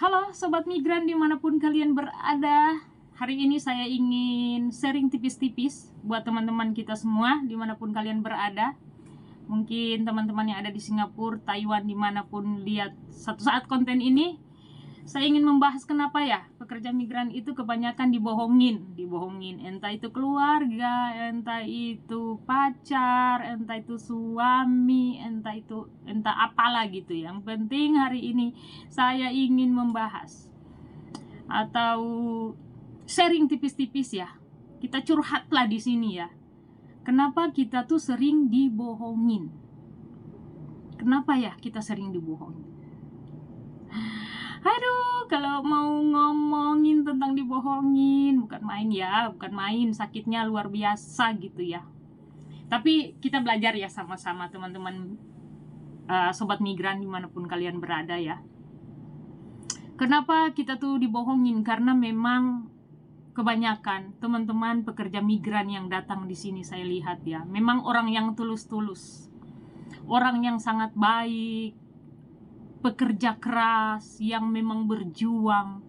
Halo Sobat Migran dimanapun kalian berada. Hari ini saya ingin sharing tipis-tipis buat teman-teman kita semua dimanapun kalian berada. Mungkin teman-teman yang ada di Singapura, Taiwan, dimanapun lihat satu saat konten ini, saya ingin membahas kenapa ya pekerja migran itu kebanyakan dibohongin, entah itu keluarga, entah itu pacar, entah itu suami, entah apalah gitu. Yang penting hari ini saya ingin membahas atau sharing tipis-tipis ya. Kita curhatlah di sini ya. Kenapa kita tuh sering dibohongin? Kenapa ya kita sering dibohongin? Aduh, kalau mau ngomongin tentang dibohongin, bukan main, sakitnya luar biasa gitu ya. Tapi kita belajar ya sama-sama teman-teman, sobat migran dimanapun kalian berada ya. Kenapa kita tuh dibohongin? Karena memang kebanyakan teman-teman pekerja migran yang datang di sini saya lihat ya, memang orang yang tulus-tulus, orang yang sangat baik, pekerja keras, yang memang berjuang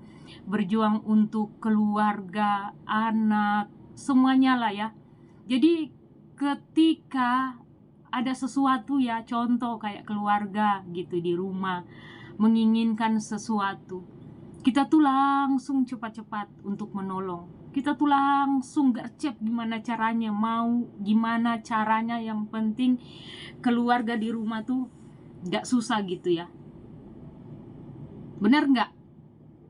untuk keluarga, anak, semuanya lah ya. Jadi ketika ada sesuatu ya, contoh kayak keluarga gitu di rumah menginginkan sesuatu, kita tuh langsung cepat-cepat untuk menolong. Kita tuh langsung gercep gimana caranya, yang penting keluarga di rumah tuh gak susah gitu ya. Benar nggak?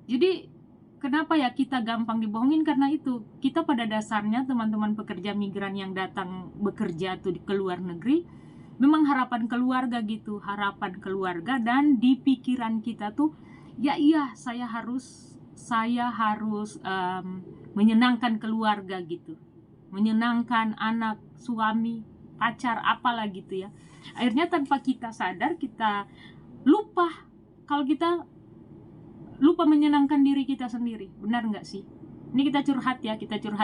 Jadi kenapa ya kita gampang dibohongin? Karena itu kita pada dasarnya teman-teman pekerja migran yang datang bekerja tuh ke luar negeri, memang harapan keluarga gitu, harapan keluarga, dan di pikiran kita tuh ya iya saya harus menyenangkan keluarga gitu, menyenangkan anak, suami, pacar, apalah gitu ya. Akhirnya tanpa kita sadar kita lupa kalau kita lupa menyenangkan diri kita sendiri. Benar nggak sih? Ini kita curhat ya,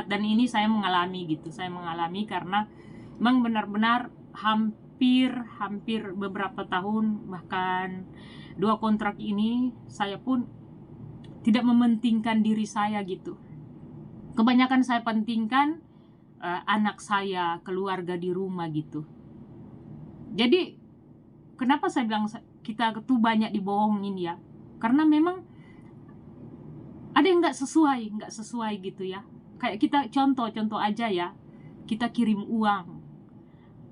dan ini saya mengalami gitu. Saya mengalami karena memang benar-benar hampir beberapa tahun, bahkan 2 kontrak ini saya pun tidak mementingkan diri saya gitu. Kebanyakan saya pentingkan anak saya, keluarga di rumah gitu. Jadi kenapa saya bilang kita tuh banyak dibohongin ya? Karena memang ada yang nggak sesuai gitu ya. Kayak kita contoh aja ya, kita kirim uang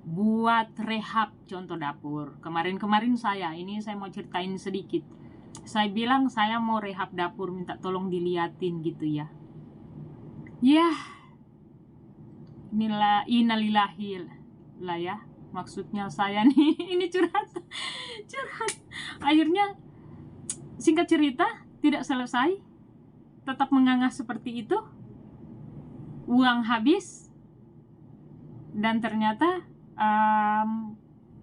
buat rehab, contoh dapur. Kemarin saya mau ceritain sedikit. Saya bilang saya mau rehab dapur, minta tolong diliatin gitu ya. Ya, inilah innalillahi lah ya. Maksudnya saya nih, ini curhat. Akhirnya singkat cerita tidak selesai, tetap mengangah seperti itu, uang habis, dan ternyata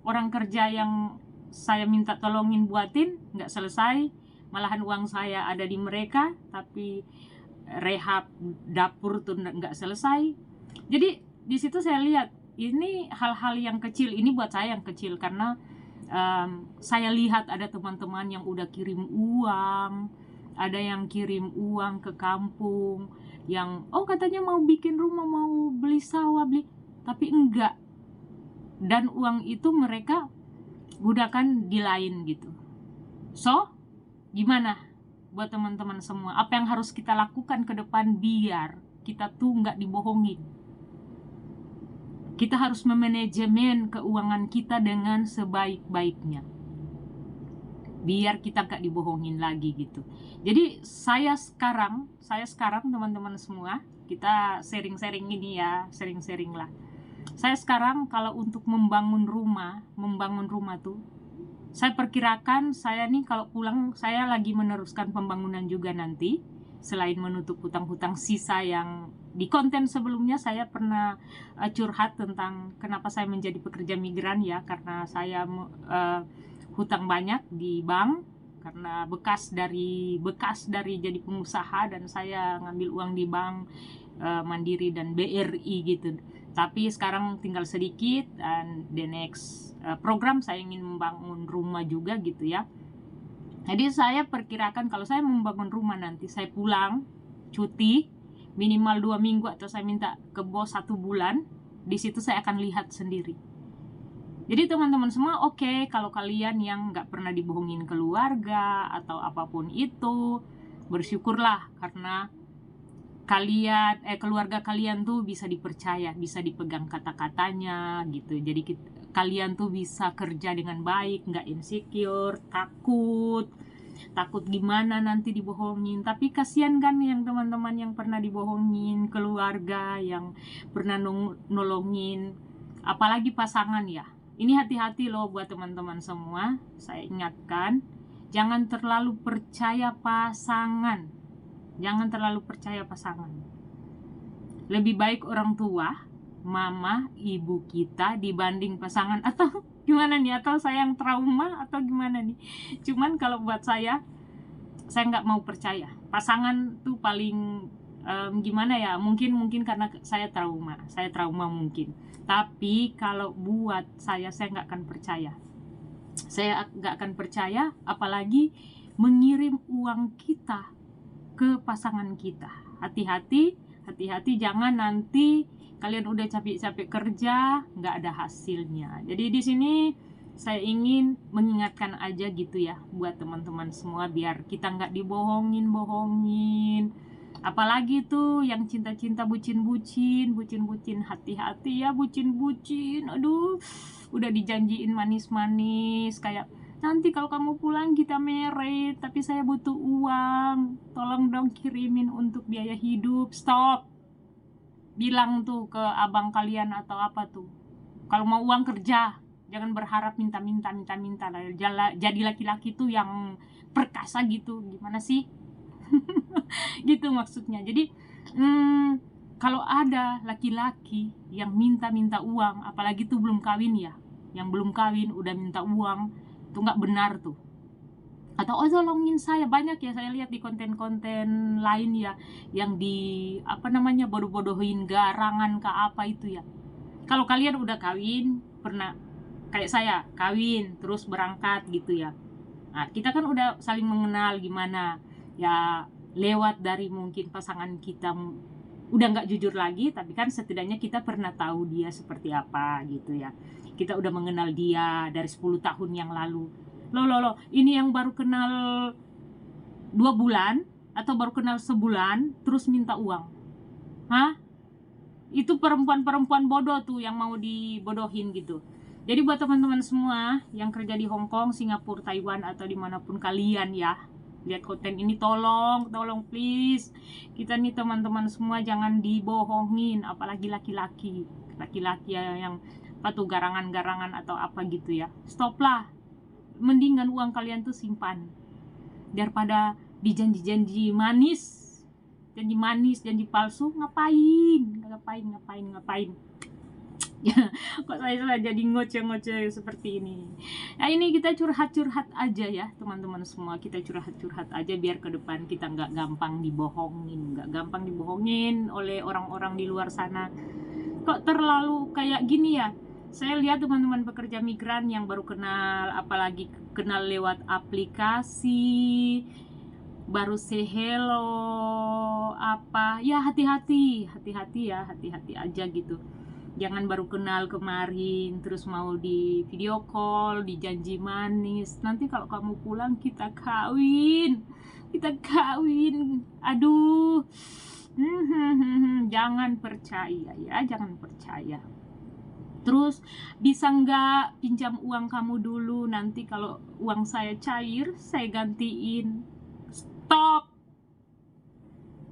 orang kerja yang saya minta tolongin buatin nggak selesai, malahan uang saya ada di mereka, tapi rehab dapur tuh nggak selesai. Jadi di situ saya lihat ini hal-hal yang kecil, ini buat saya yang kecil karena saya lihat ada teman-teman yang udah kirim uang, ada yang kirim uang ke kampung, yang katanya mau bikin rumah, mau beli sawah, tapi enggak. Dan uang itu mereka gunakan di lain gitu. So, gimana buat teman-teman semua? Apa yang harus kita lakukan ke depan biar kita tuh nggak dibohongin? Kita harus memanajemen keuangan kita dengan sebaik-baiknya, biar kita gak dibohongin lagi gitu. Jadi saya sekarang teman-teman semua, kita sharing ini ya, sharing lah. Saya sekarang kalau untuk membangun rumah tuh, saya perkirakan saya nih kalau pulang, saya lagi meneruskan pembangunan juga nanti. Selain menutup hutang-hutang sisa yang di konten sebelumnya saya pernah curhat tentang kenapa saya menjadi pekerja migran ya, karena saya hutang banyak di bank karena bekas dari jadi pengusaha, dan saya ngambil uang di bank Mandiri dan BRI gitu. Tapi sekarang tinggal sedikit, dan the next program saya ingin membangun rumah juga gitu ya. Jadi saya perkirakan kalau saya membangun rumah nanti, saya pulang cuti minimal 2 minggu atau saya minta ke bos 1 bulan, di situ saya akan lihat sendiri. Jadi teman-teman semua, oke, kalau kalian yang nggak pernah dibohongin keluarga atau apapun itu, bersyukurlah karena kalian keluarga kalian tuh bisa dipercaya, bisa dipegang kata-katanya gitu. Jadi kalian tuh bisa kerja dengan baik, nggak insecure, takut gimana nanti dibohongin. Tapi kasihan kan yang teman-teman yang pernah dibohongin keluarga, yang pernah nolongin, apalagi pasangan ya. Ini hati-hati loh buat teman-teman semua. Saya ingatkan, jangan terlalu percaya pasangan. Jangan terlalu percaya pasangan. Lebih baik orang tua, mama, ibu kita dibanding pasangan. Atau gimana nih? Atau saya yang trauma atau gimana nih? Cuman kalau buat saya nggak mau percaya. Pasangan tuh paling gimana ya? Mungkin karena saya trauma mungkin. Tapi kalau buat saya nggak akan percaya. Saya nggak akan percaya, apalagi mengirim uang kita ke pasangan kita. Hati-hati, jangan nanti kalian udah capek-capek kerja nggak ada hasilnya. Jadi di sini saya ingin mengingatkan aja gitu ya buat teman-teman semua, biar kita nggak dibohongin. Apalagi tuh yang cinta-cinta bucin-bucin, hati-hati ya bucin-bucin. Aduh, udah dijanjiin manis-manis kayak nanti kalau kamu pulang kita married, tapi saya butuh uang, tolong dong kirimin untuk biaya hidup. Stop. Bilang tuh ke abang kalian atau apa tuh, kalau mau uang kerja, jangan berharap minta-minta lah. Jadi laki-laki tuh yang perkasa gitu, gimana sih? Gitu maksudnya. Jadi kalau ada laki-laki yang minta uang, apalagi tuh belum kawin ya, yang belum kawin udah minta uang, itu nggak benar tuh. Atau tolongin saya, banyak ya saya lihat di konten-konten lain ya, yang di bodoh-bodohin garangan ke apa itu ya. Kalau kalian udah kawin, pernah kayak saya kawin terus berangkat gitu ya, nah kita kan udah saling mengenal gimana ya, lewat dari mungkin pasangan kita udah nggak jujur lagi, tapi kan setidaknya kita pernah tahu dia seperti apa gitu ya. Kita udah mengenal dia dari 10 tahun yang lalu. Loh, ini yang baru kenal 2 bulan atau baru kenal sebulan terus minta uang. Hah? Itu perempuan-perempuan bodoh tuh yang mau dibodohin gitu. Jadi buat teman-teman semua yang kerja di Hong Kong, Singapura, Taiwan atau dimanapun kalian ya, lihat konten ini, tolong please, kita nih teman-teman semua jangan dibohongin, apalagi laki-laki yang patuh garangan-garangan atau apa gitu ya. Stop lah, mendingan uang kalian tuh simpan daripada dijanji manis, janji palsu. Ngapain ya, kok saya jadi ngoceh ngoceh seperti ini. Nah ini kita curhat aja ya teman-teman semua, kita curhat aja biar ke depan kita nggak gampang dibohongin oleh orang-orang di luar sana. Kok terlalu kayak gini ya, saya lihat teman-teman pekerja migran yang baru kenal, apalagi kenal lewat aplikasi, baru say hello apa ya, hati-hati aja gitu. Jangan baru kenal kemarin terus mau di video call, dijanji manis, nanti kalau kamu pulang kita kawin. Aduh, jangan percaya. Terus bisa nggak pinjam uang kamu dulu, nanti kalau uang saya cair saya gantiin. Stop.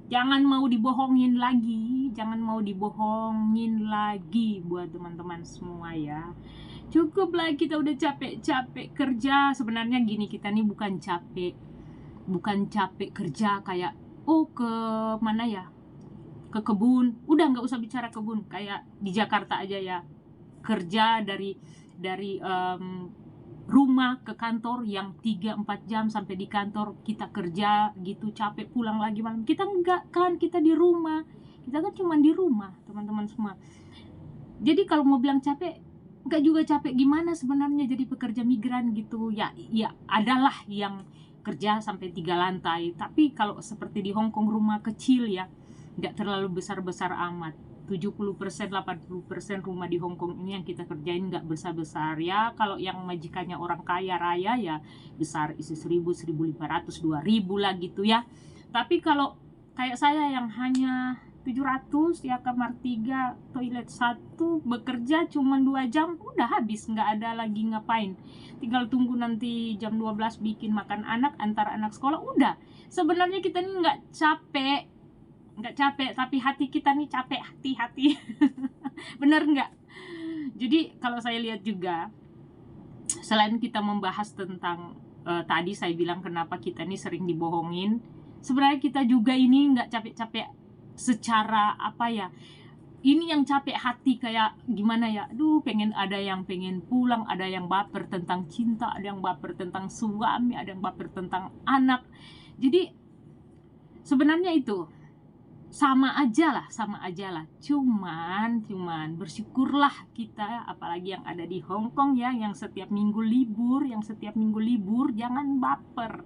Jangan mau dibohongin lagi buat teman-teman semua ya. Cukup lah, kita udah capek kerja. Sebenarnya gini, kita nih bukan capek kerja kayak ke mana ya, ke kebun. Udah nggak usah bicara kebun, kayak di Jakarta aja ya, kerja dari rumah ke kantor yang 3-4 jam sampai di kantor, kita kerja gitu capek, pulang lagi malam. Kita enggak kan, kita di rumah, kita kan cuma di rumah teman-teman semua. Jadi kalau mau bilang capek, enggak juga capek gimana sebenarnya jadi pekerja migran gitu ya. Adalah yang kerja sampai 3 lantai. Tapi kalau seperti di Hong Kong rumah kecil ya, nggak terlalu besar-besar amat. 70% 80% rumah di Hong Kong ini yang kita kerjain nggak besar-besar ya. Kalau yang majikannya orang kaya raya ya besar, isi 1000, 1500, 2000 lah gitu ya. Tapi kalau kayak saya yang hanya 700 ya, kamar 3, toilet 1, bekerja cuma 2 jam udah habis, nggak ada lagi ngapain, tinggal tunggu nanti jam 12 bikin makan anak, antar anak sekolah, udah. Sebenarnya kita ini nggak capek, tapi hati kita nih capek, hati bener nggak? Jadi kalau saya lihat juga, selain kita membahas tentang tadi saya bilang kenapa kita nih sering dibohongin, sebenarnya kita juga ini nggak capek-capek secara apa ya, ini yang capek hati kayak gimana ya, aduh ada yang pengen pulang, ada yang baper tentang cinta, ada yang baper tentang suami, ada yang baper tentang anak. Jadi sebenarnya itu sama aja lah, cuman bersyukurlah kita, apalagi yang ada di Hong Kong ya, yang setiap minggu libur, jangan baper.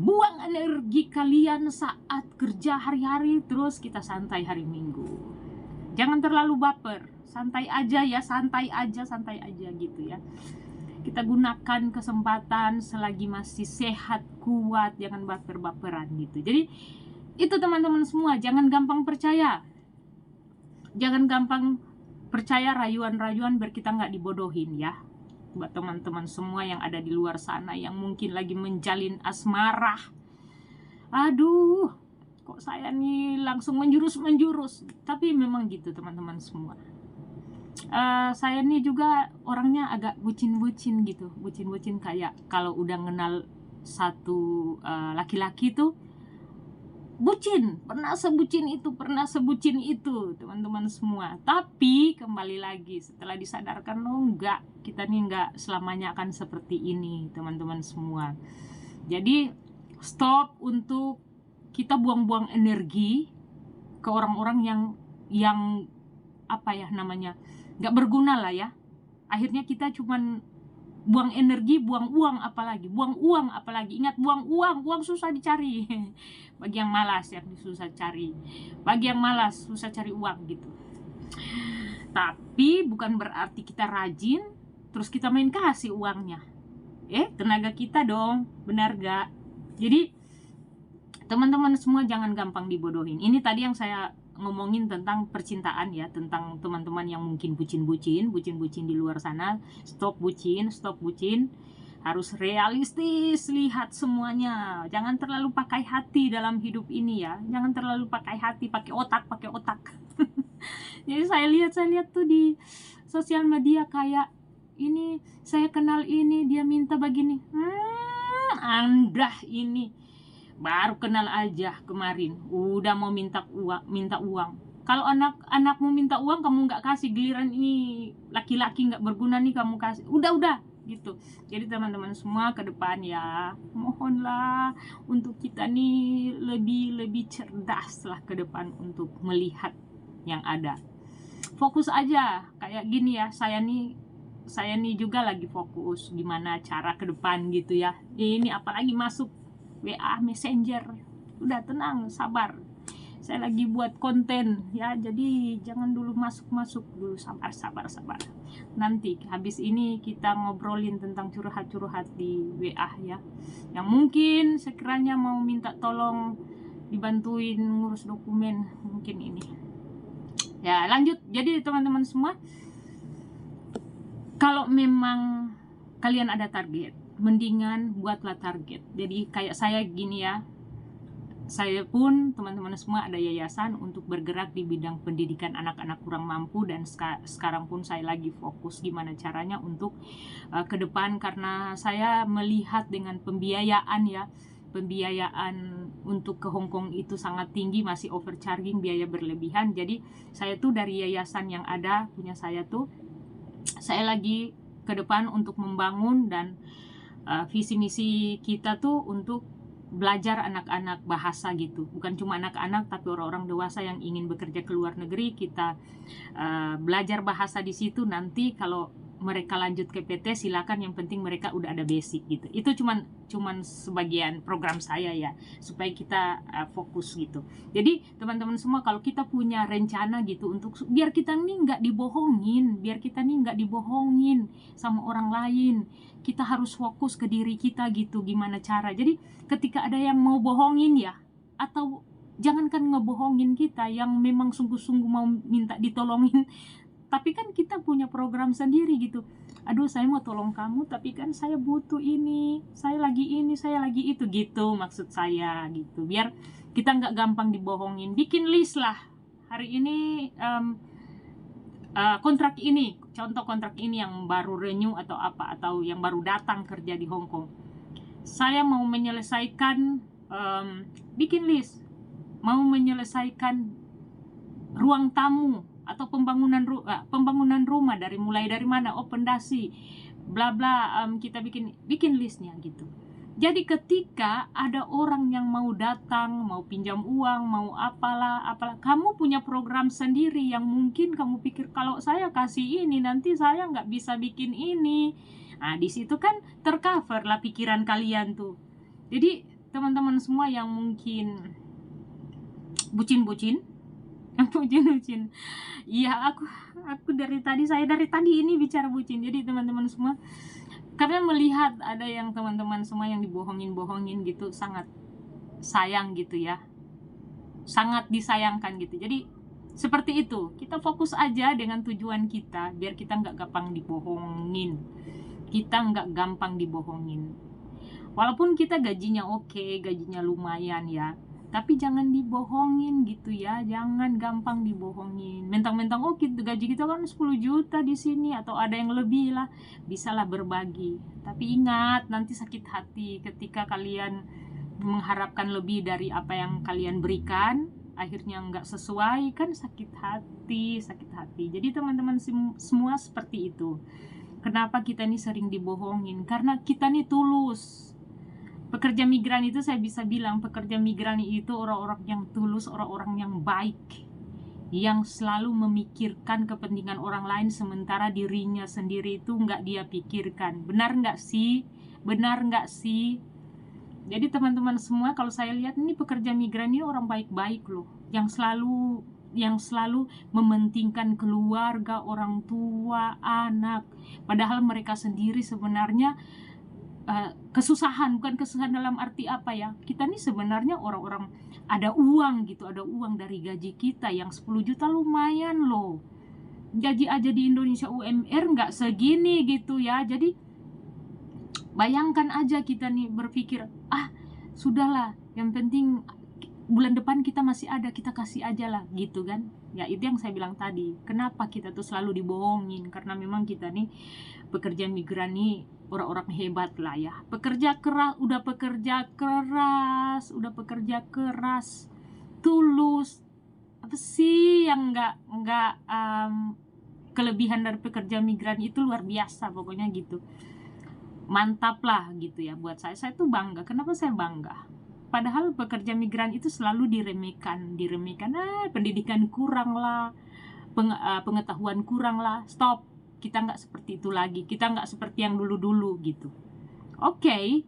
Buang energi kalian saat kerja hari-hari, terus kita santai hari Minggu. Jangan terlalu baper, santai aja gitu ya. Kita gunakan kesempatan selagi masih sehat, kuat, jangan baper-baperan gitu. Jadi itu teman-teman semua, jangan gampang percaya rayuan-rayuan biar kita nggak dibodohin ya. Buat teman-teman semua yang ada di luar sana yang mungkin lagi menjalin asmara, aduh kok saya nih langsung menjurus, tapi memang gitu teman-teman semua. Saya nih juga orangnya agak bucin gitu, kayak kalau udah kenal satu laki-laki tuh bucin, pernah sebucin itu teman-teman semua. Tapi kembali lagi setelah disadarkan, enggak, kita nih enggak selamanya akan seperti ini teman-teman semua. Jadi stop untuk kita buang-buang energi ke orang-orang yang apa ya namanya, nggak berguna lah ya. Akhirnya kita cuman buang energi, buang uang apalagi. Ingat, buang uang susah dicari. Bagi yang malas yang susah cari, susah cari uang gitu. Tapi bukan berarti kita rajin terus kita main kasih uangnya. Tenaga kita dong, benar gak? Jadi teman-teman semua jangan gampang dibodohin. Ini tadi yang saya ngomongin tentang percintaan ya, tentang teman-teman yang mungkin bucin di luar sana. Stop bucin, harus realistis, lihat semuanya. Jangan terlalu pakai hati dalam hidup ini ya, jangan terlalu pakai hati, pakai otak. Jadi saya lihat tuh di sosial media kayak ini, saya kenal ini, dia minta begini. Anda ini baru kenal aja kemarin udah mau minta uang. Kalau anakmu minta uang kamu nggak kasih, giliran ini laki-laki nggak berguna nih kamu kasih, udah gitu. Jadi teman-teman semua ke depan ya, mohonlah untuk kita nih lebih cerdas lah ke depan untuk melihat yang ada. Fokus aja kayak gini ya, saya nih juga lagi fokus gimana cara ke depan gitu ya. Ini apalagi masuk WA Messenger, udah tenang, sabar, saya lagi buat konten ya, jadi jangan dulu masuk dulu, sabar. Nanti habis ini kita ngobrolin tentang curhat di WA ya, yang mungkin sekiranya mau minta tolong dibantuin ngurus dokumen, mungkin ini ya. Lanjut, jadi teman-teman semua, kalau memang kalian ada target, mendingan buatlah target. Jadi kayak saya gini ya, saya pun teman-teman semua ada yayasan untuk bergerak di bidang pendidikan anak-anak kurang mampu, dan sekarang pun saya lagi fokus gimana caranya untuk ke depan, karena saya melihat dengan pembiayaan untuk ke Hong Kong itu sangat tinggi, masih overcharging, biaya berlebihan. Jadi saya tuh dari yayasan yang ada punya saya tuh, saya lagi ke depan untuk membangun, dan visi misi kita tuh untuk belajar anak-anak bahasa gitu, bukan cuma anak-anak tapi orang-orang dewasa yang ingin bekerja ke luar negeri. Kita belajar bahasa di situ. Nanti kalau mereka lanjut ke PT silakan, yang penting mereka udah ada basic gitu. Itu cuman sebagian program saya ya, supaya kita fokus gitu. Jadi teman-teman semua, kalau kita punya rencana gitu untuk biar kita nih nggak dibohongin sama orang lain, kita harus fokus ke diri kita gitu. Gimana cara? Jadi ketika ada yang mau bohongin ya, atau jangankan ngebohongin kita, yang memang sungguh-sungguh mau minta ditolongin, tapi kan kita punya program sendiri gitu. Aduh, saya mau tolong kamu, tapi kan saya butuh ini, saya lagi itu gitu, maksud saya gitu. Biar kita nggak gampang dibohongin. Bikin list lah. Hari ini kontrak ini, contoh kontrak ini yang baru renew atau apa, atau yang baru datang kerja di Hong Kong. Saya mau menyelesaikan, bikin list, mau menyelesaikan ruang tamu atau pembangunan rumah, mulai dari mana, pondasi, bla bla, kita bikin listnya gitu. Jadi ketika ada orang yang mau datang, mau pinjam uang, mau apalah, kamu punya program sendiri yang mungkin kamu pikir kalau saya kasih ini nanti saya nggak bisa bikin ini. Nah, di situ kan tercover lah pikiran kalian tuh. Jadi teman-teman semua yang mungkin bucin-bucin, iya, aku dari tadi ini bicara bucin. Jadi teman-teman semua, karena melihat ada yang teman-teman semua yang dibohongin gitu, sangat sayang gitu ya, sangat disayangkan gitu. Jadi seperti itu, kita fokus aja dengan tujuan kita, biar kita nggak gampang dibohongin. Walaupun kita gajinya oke, gajinya lumayan ya, tapi jangan dibohongin gitu ya, jangan gampang dibohongin. Mentang-mentang gaji kita kan 10 juta di sini, atau ada yang lebih lah, bisalah berbagi. Tapi ingat, nanti sakit hati ketika kalian mengharapkan lebih dari apa yang kalian berikan, akhirnya nggak sesuai, kan sakit hati. Jadi teman-teman semua seperti itu. Kenapa kita nih sering dibohongin? Karena kita nih tulus. Pekerja migran itu, saya bisa bilang pekerja migran itu orang-orang yang tulus, orang-orang yang baik, yang selalu memikirkan kepentingan orang lain, sementara dirinya sendiri itu nggak dia pikirkan. Benar nggak sih? Jadi teman-teman semua, kalau saya lihat ini pekerja migran ini orang baik-baik loh, yang selalu mementingkan keluarga, orang tua, anak, padahal mereka sendiri sebenarnya bukan kesusahan dalam arti apa ya, kita nih sebenarnya orang-orang ada uang gitu, ada uang dari gaji kita yang 10 juta lumayan loh. Gaji aja di Indonesia UMR nggak segini gitu ya. Jadi bayangkan aja kita nih berpikir, sudahlah, yang penting bulan depan kita masih ada, kita kasih aja lah gitu kan. Ya itu yang saya bilang tadi, kenapa kita tuh selalu dibohongin, karena memang kita nih pekerja migran nih orang-orang hebat lah ya, udah pekerja keras, tulus. Apa sih yang nggak kelebihan dari pekerja migran itu, luar biasa pokoknya gitu, mantap lah gitu ya. Buat saya tuh bangga. Kenapa saya bangga? Padahal pekerja migran itu selalu diremehkan, pendidikan kurang lah, pengetahuan kurang lah. Stop, kita nggak seperti itu lagi, kita nggak seperti yang dulu-dulu gitu. Oke,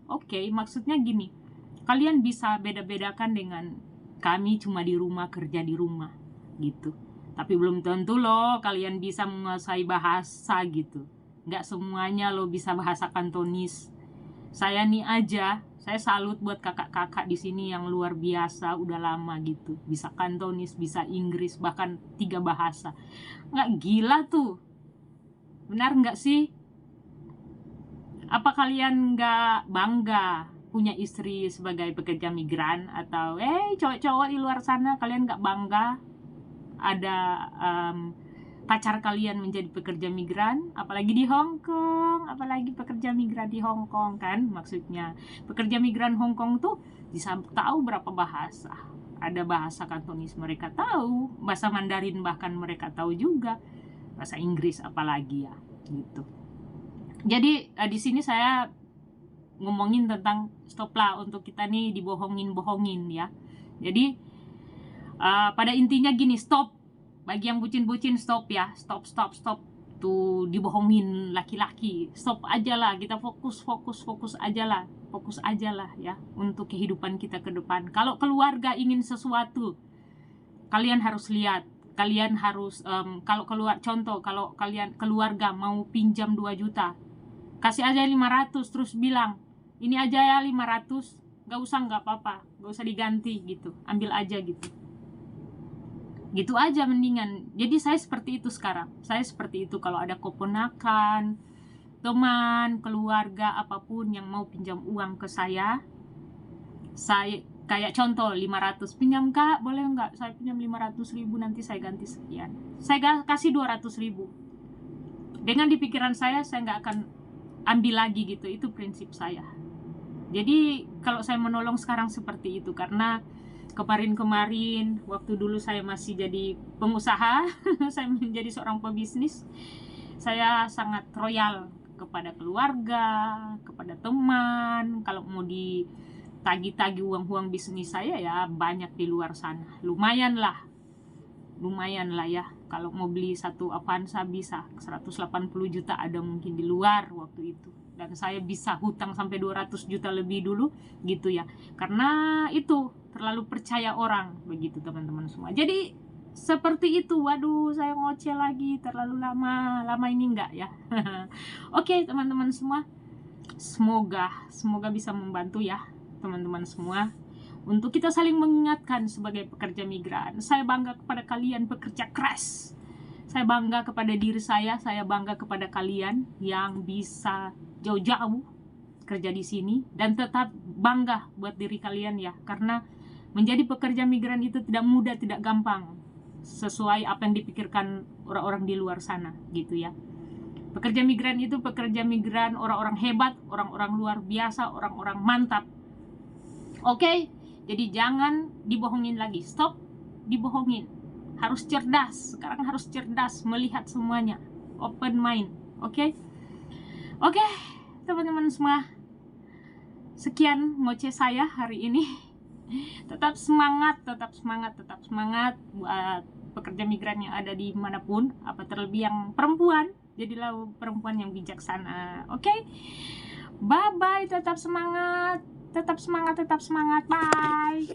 maksudnya gini, kalian bisa beda-bedakan dengan kami cuma di rumah, kerja di rumah gitu, tapi belum tentu loh kalian bisa menguasai bahasa gitu. Nggak semuanya lo bisa bahasa Kantonis. Saya nih aja, saya salut buat kakak-kakak di sini yang luar biasa, udah lama gitu, bisa Kantonis, bisa Inggris, bahkan 3 bahasa. Nggak gila tuh, benar nggak sih? Apa kalian nggak bangga punya istri sebagai pekerja migran? Atau cowok-cowok di luar sana, kalian nggak bangga ada pacar kalian menjadi pekerja migran, apalagi di Hong Kong, apalagi pekerja migran di Hong Kong kan, maksudnya pekerja migran Hong Kong tuh bisa tahu berapa bahasa. Ada bahasa Kantonis mereka tahu, bahasa Mandarin bahkan mereka tahu juga, bahasa Inggris apalagi ya gitu. Jadi di sini saya ngomongin tentang stop lah untuk kita nih dibohongin ya. Jadi pada intinya gini, stop. Bagi yang bucin-bucin, stop ya, stop. untuk dibohongin laki-laki. Stop aja lah, kita fokus aja lah ya untuk kehidupan kita ke depan. Kalau keluarga ingin sesuatu, kalian harus lihat, kalian harus kalau kalian keluarga mau pinjam 2 juta, kasih aja 500, terus bilang ini aja ya 500, nggak apa-apa, nggak usah diganti gitu, ambil aja gitu aja mendingan. Jadi saya seperti itu sekarang, saya seperti itu. Kalau ada keponakan, teman, keluarga, apapun yang mau pinjam uang ke saya kayak contoh 500, pinjam kak, boleh nggak saya pinjam 500.000, nanti saya ganti sekian, saya kasih 200.000. Dengan di pikiran saya nggak akan ambil lagi gitu. Itu prinsip saya. Jadi kalau saya menolong sekarang seperti itu, karena kemarin waktu dulu saya masih jadi pengusaha saya menjadi seorang pebisnis, saya sangat royal kepada keluarga, kepada teman. Kalau mau ditagi-tagi uang bisnis saya ya banyak di luar sana, lumayan lah ya. Kalau mau beli satu Avanza bisa 180 juta ada mungkin di luar waktu itu, dan saya bisa hutang sampai 200 juta lebih dulu gitu ya, karena itu terlalu percaya orang begitu teman-teman semua. Jadi seperti itu. Waduh, saya ngoceh lagi terlalu lama ini enggak ya. Oke teman-teman semua, semoga bisa membantu ya teman-teman semua, untuk kita saling mengingatkan sebagai pekerja migran. Saya bangga kepada kalian pekerja keras, saya bangga kepada diri saya bangga kepada kalian yang bisa jauh-jauh kerja di sini, dan tetap bangga buat diri kalian ya, karena menjadi pekerja migran itu tidak mudah, tidak gampang, sesuai apa yang dipikirkan orang-orang di luar sana gitu ya. Pekerja migran itu orang-orang hebat, orang-orang luar biasa, orang-orang mantap. Oke, jadi jangan dibohongin lagi, stop dibohongin. Harus cerdas, sekarang harus cerdas melihat semuanya, open mind. Oke, teman-teman semua, sekian ngoceh saya hari ini. Tetap semangat buat pekerja migran yang ada di manapun, apa terlebih yang perempuan. Jadilah perempuan yang bijaksana. Oke, bye bye, tetap semangat, bye.